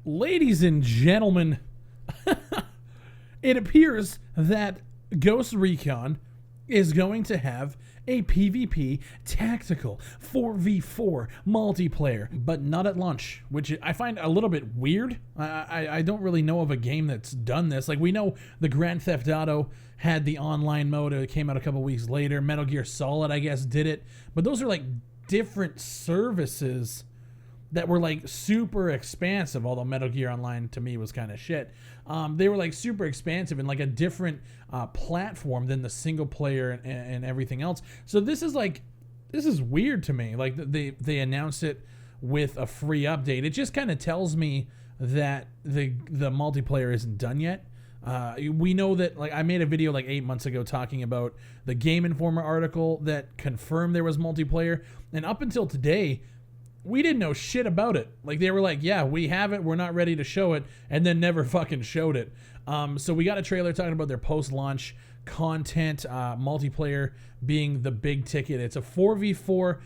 Ladies and gentlemen, it appears that Ghost Recon is going to have a PvP tactical 4v4 multiplayer, but not at launch, which I find a little bit weird. I don't really know of a game that's done this. Like, we know the Grand Theft Auto had the online mode. It came out a couple weeks later. Metal Gear Solid, I guess, did it. But those are like different services that were like super expansive, although Metal Gear Online to me was kind of shit. They were like super expansive and like a different platform than the single player and everything else. So this is weird to me. Like they announced it with a free update. It just kind of tells me that the multiplayer isn't done yet. We know that, like, I made a video like 8 months ago talking about the Game Informer article that confirmed there was multiplayer, and up until today, we didn't know shit about it. Like, they were like, yeah, we have it, we're not ready to show it, and then never fucking showed it. So we got a trailer talking about their post-launch content, multiplayer being the big ticket. It's a 4v4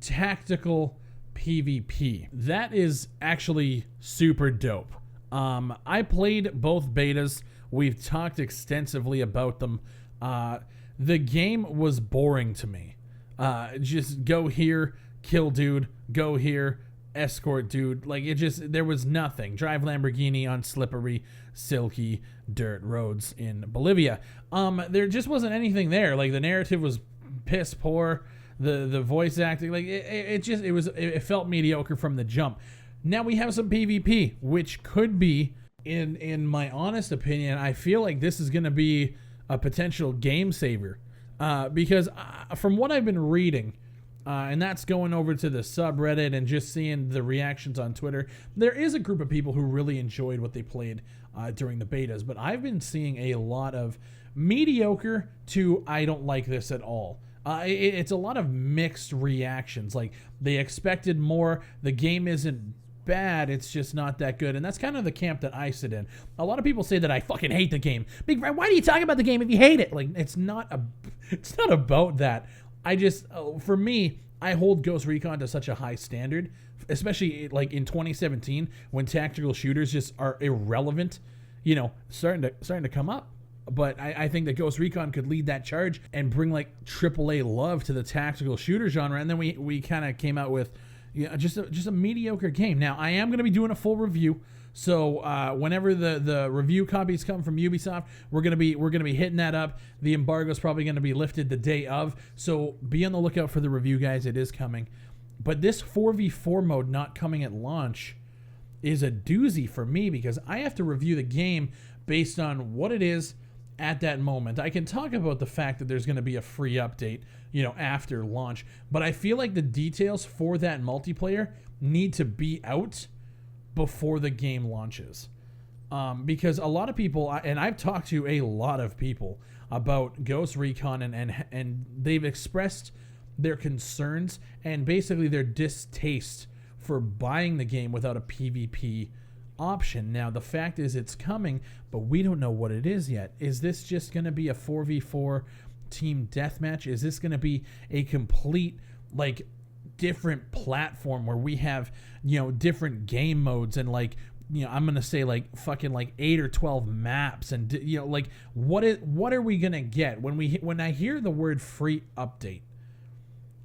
tactical PvP. That is actually super dope. I played both betas. We've talked extensively about them. The game was boring to me. Just go here, kill dude, go here, escort dude. Like, there was nothing. Drive Lamborghini on slippery, silky dirt roads in Bolivia. There just wasn't anything there. Like, the narrative was piss poor. The voice acting, like, it felt mediocre from the jump. Now we have some PvP, which could be, in my honest opinion, I feel like this is going to be a potential game saver. Because from what I've been reading, and that's going over to the subreddit and just seeing the reactions on Twitter, there is a group of people who really enjoyed what they played during the betas. But I've been seeing a lot of mediocre to I don't like this at all. It's a lot of mixed reactions. Like, they expected more. The game isn't bad, it's just not that good. And that's kind of the camp that I sit in. A lot of people say that I fucking hate the game. Big Fred, why do you talk about the game if you hate it? Like, it's not about that. I just, for me, I hold Ghost Recon to such a high standard, especially like in 2017 when tactical shooters just are irrelevant, you know, starting to come up. But I think that Ghost Recon could lead that charge and bring like AAA love to the tactical shooter genre. And then we kind of came out with, yeah, just a mediocre game. Now, I am going to be doing a full review, so whenever the review copies come from Ubisoft, we're gonna be hitting that up. The embargo is probably going to be lifted the day of, so be on the lookout for the review, guys. It is coming. But this 4v4 mode not coming at launch is a doozy for me because I have to review the game based on what it is at that moment. I can talk about the fact that there's going to be a free update, you know, after launch, but I feel like the details for that multiplayer need to be out before the game launches. Because a lot of people, and I've talked to a lot of people about Ghost Recon, and they've expressed their concerns and basically their distaste for buying the game without a PvP option. Now, the fact is it's coming, but we don't know what it is yet. Is this just going to be a 4v4 team deathmatch? Is this going to be a complete, like, different platform where we have, you know, different game modes and, like, you know, I'm going to say, like, fucking, like, 8 or 12 maps and, you know, like, what are we going to get? When I hear the word free update,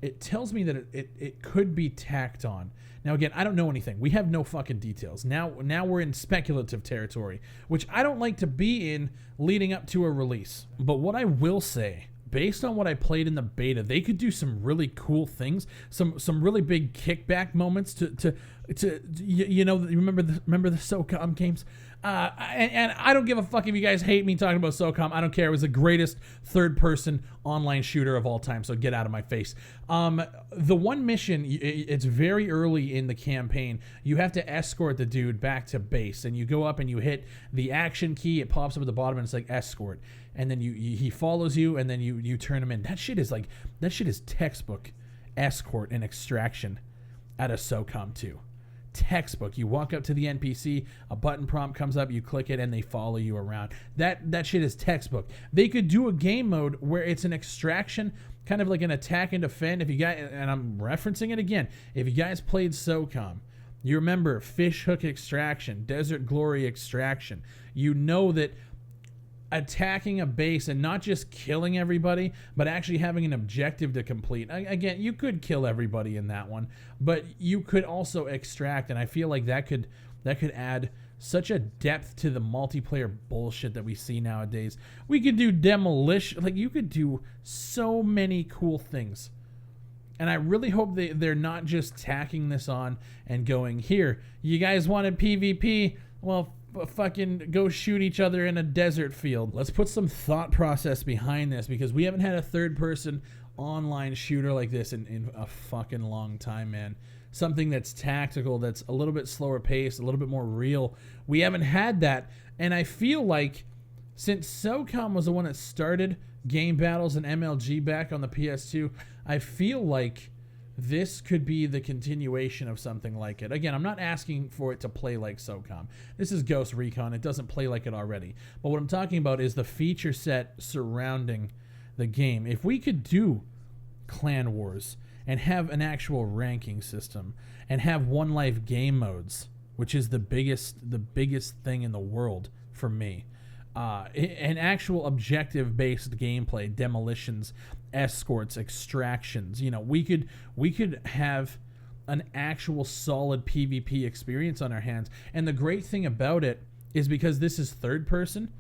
it tells me that it could be tacked on. Now, again, I don't know anything. We have no fucking details. Now we're in speculative territory, which I don't like to be in leading up to a release. But what I will say, based on what I played in the beta, they could do some really cool things, some really big kickback moments to you know, remember the SOCOM games? And I don't give a fuck if you guys hate me talking about SOCOM. I don't care. It was the greatest third-person online shooter of all time, so get out of my face. The one mission, it's very early in the campaign. You have to escort the dude back to base, and you go up and you hit the action key. It pops up at the bottom, and it's like escort. And then he follows you, and then you turn him in. That shit is textbook escort and extraction out of SOCOM 2. Textbook. You walk up to the NPC, a button prompt comes up, you click it, and they follow you around. That shit is textbook. They could do a game mode where it's an extraction, kind of like an attack and defend. If you guys, and I'm referencing it again, if you guys played SOCOM, You remember Fish Hook Extraction, Desert Glory Extraction. You know that attacking a base and not just killing everybody, but actually having an objective to complete. Again, you could kill everybody in that one, but you could also extract, and I feel like that could add such a depth to the multiplayer bullshit that we see nowadays. We could do demolition, like you could do so many cool things. And I really hope they're not just tacking this on and going, here, you guys wanted PvP? Well, fucking go shoot each other in a desert field. Let's put some thought process behind this, because we haven't had a third-person online shooter like this in a fucking long time, man. Something that's tactical, that's a little bit slower paced, a little bit more real. We haven't had that, and I feel like since SOCOM was the one that started game battles and MLG back on the PS2, I feel like this could be the continuation of something like it. Again, I'm not asking for it to play like SOCOM. This is Ghost Recon. It doesn't play like it already. But what I'm talking about is the feature set surrounding the game. If we could do Clan Wars and have an actual ranking system and have one life game modes, which is the biggest thing in the world for me. An actual objective-based gameplay, demolitions, escorts, extractions. You know, we could have an actual solid PvP experience on our hands. And the great thing about it is, because this is third person,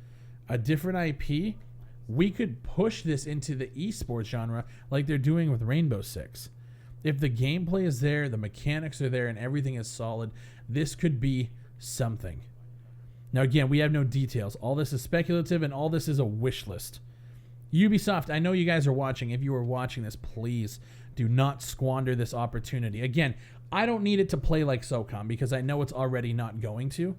a different IP, we could push this into the esports genre like they're doing with Rainbow Six. If the gameplay is there, the mechanics are there, and everything is solid, this could be something. Now, again, we have no details. All this is speculative, and all this is a wish list. Ubisoft, I know you guys are watching. If you are watching this, please do not squander this opportunity. Again, I don't need it to play like SOCOM, because I know it's already not going to.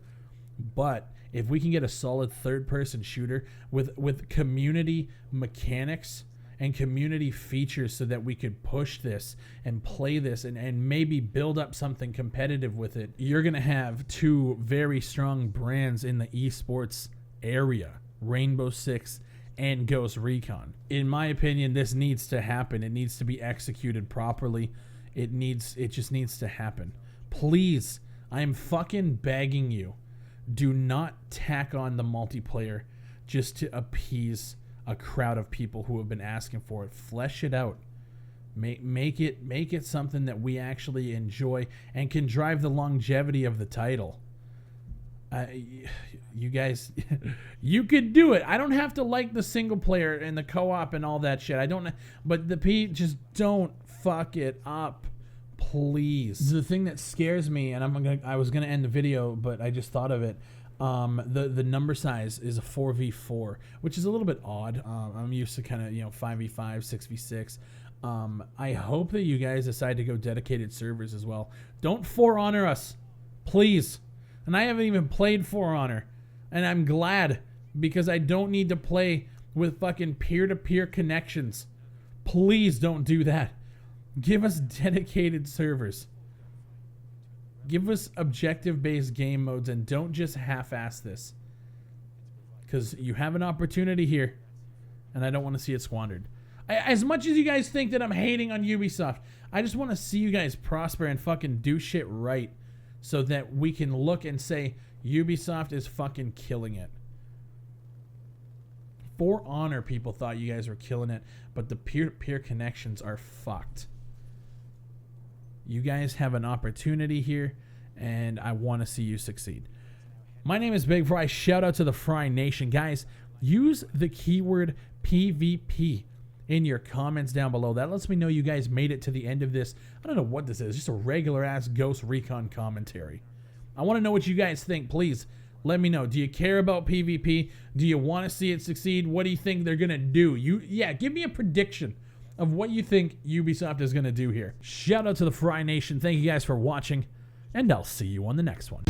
But if we can get a solid third-person shooter with community mechanics and community features so that we could push this and play this and maybe build up something competitive with it, you're going to have two very strong brands in the esports area, Rainbow Six and Ghost Recon. In my opinion, this needs to happen. It needs to be executed properly. It just needs to happen. Please, I am fucking begging you, do not tack on the multiplayer just to appease a crowd of people who have been asking for it. Flesh it out. Make it something that we actually enjoy and can drive the longevity of the title. You guys, you could do it. I don't have to like the single player and the co-op and all that shit. I don't, but just don't fuck it up, please. The thing that scares me, and I was gonna end the video, but I just thought of it. The number size is a 4v4, which is a little bit odd. I'm used to kind of 5v5, 6v6. I hope that you guys decide to go dedicated servers as well. Don't For Honor us, please. And I haven't even played For Honor, and I'm glad, because I don't need to play with fucking peer-to-peer connections. Please don't do that. Give us dedicated servers. Give us objective-based game modes, and don't just half-ass this. Because you have an opportunity here, and I don't want to see it squandered. As much as you guys think that I'm hating on Ubisoft, I just want to see you guys prosper and fucking do shit right, so that we can look and say, Ubisoft is fucking killing it. For Honor, people thought you guys were killing it, but the peer-to-peer connections are fucked. You guys have an opportunity here, and I want to see you succeed. My name is Big Fry. Shout out to the Fry Nation. Guys, use the keyword PvP in your comments down below. That lets me know you guys made it to the end of this. I don't know what this is. Just a regular-ass Ghost Recon commentary. I want to know what you guys think. Please let me know. Do you care about PvP? Do you want to see it succeed? What do you think they're going to do? Give me a prediction of what you think Ubisoft is going to do here. Shout out to the Fry Nation. Thank you guys for watching, and I'll see you on the next one.